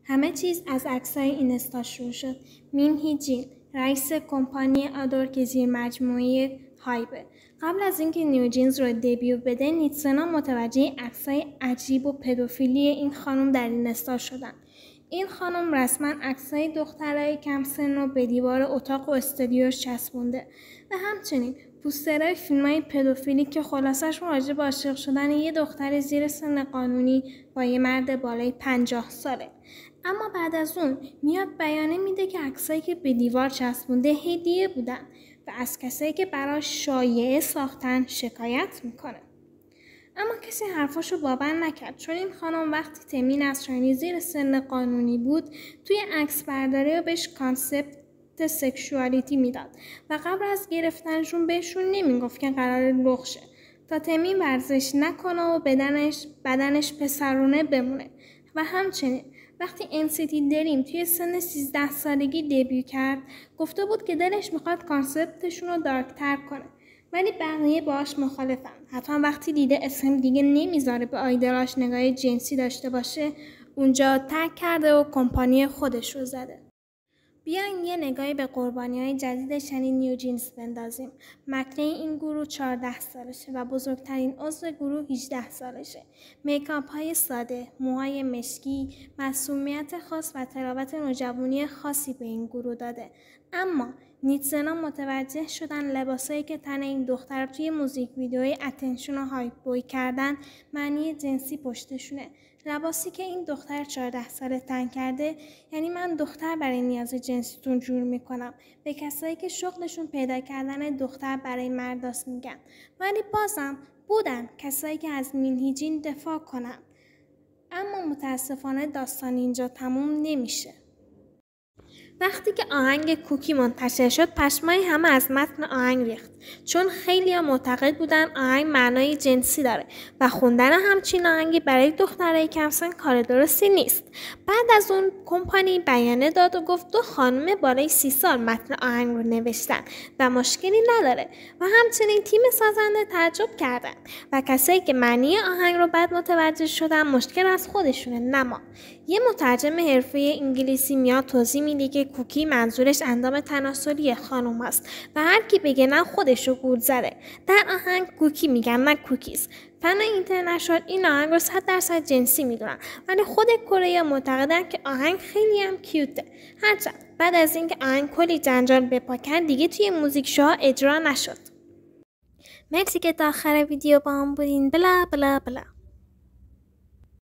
همه چیز از عکسای اینستا شروع شد. مین هی جین، رئیس کمپانی آدور که زیر مجموعه هایبه. قبل از اینکه نیوجینز رو دبیو بده، نیتسونا متوجه عکسای عجیب و پدوفیلی این خانم در اینستا شدن. این خانم رسما عکسای دخترای کم سن رو به دیوار اتاق و استودیوش چسبونده و همچنین پوسترهای فیلمای پدوفیلی که خلاصش راجع به عاشق شدن یه دختر زیر سن قانونی با یه مرد بالای 50 ساله. اما بعد از اون میاد بیانیه میده که عکسایی که به دیوار چسبونده هدیه بودن و از کسایی که براش شایعه ساختن شکایت میکنه. اما کسی حرفاشو باور نکرد، چون این خانم وقتی تمی نصرانی زیر سن قانونی بود توی عکس برداری و بهش کانسپت سکشوالیتی میداد و قبل از گرفتنشون بهشون نمیگفت که قرار لخ شه تا تمی ورزش نکنه و بدنش پسرونه بمونه. و همچنین وقتی NCT دریم توی سن 13 سالگی دبیو کرد گفته بود که دلش میخواد کانسپتشون رو دارکتر کنه، ولی بقیه باهاش مخالفن. حتی وقتی دیده اسم دیگه نمیذاره به آیدلاش نگاه جنسی داشته باشه اونجا ترک کرده و کمپانی خودش رو زده. بیاین یه نگاهی به قربانی‌های جدید شنی نیوجینز بندازیم. مکنه این گروه 14 سالشه و بزرگترین عضو گروه 18 سالشه. میکاپ های ساده، موهای مشکی، معصومیت خاص و تراوت نوجوانی خاصی به این گروه داده. اما نیتسونا متوجه شدن لباسایی که تن این دختر توی موزیک ویدیوی اتنشن و هایپ بوی کردن معنی جنسی پشتشونه. لباسی که این دختر 14 ساله تن کرده یعنی من دختر برای نیاز جنسیتون جور میکنم. به کسایی که شغلشون پیدا کردن دختر برای مرداست میگن، ولی بازم بودن کسایی که از مین هی جین دفاع کنن. اما متاسفانه داستان اینجا تموم نمیشه. وقتی که آهنگ کوکی منتشر شد پشمای همه از متن آهنگ ریخت، چون خیلی‌ها معتقد بودن آهنگ معنای جنسی داره و خوندن همچین آهنگی برای دخترای کم سن کار درستی نیست. بعد از اون کمپانی بیانیه داد و گفت 2 خانم بالای 30 سال متن آهنگ رو نوشتن و مشکلی نداره و همچنین تیم سازنده تعجب کردن و کسایی که معنی آهنگ رو بعد متوجه شدن مشکل از خودشونه نه ما. یه مترجم حرفه‌ای انگلیسی میاد توضیح میده که کوکی منظورش اندام تناسلی خانم است و هر کی بگه نه خودشو گول زده. در آهنگ کوکی میگن نه کوکیز. فن اینترنشنال این آهنگ رو 100% جنسی میدونن، ولی خود کره معتقدن که آهنگ خیلی هم کیوته. هرچند بعد از اینکه آهنگ کلی جنجال بپا کرد دیگه توی موزیک شوها اجرا نشد. مرسی که تا آخر ویدیو با هم بودین. بلا بلا بلا.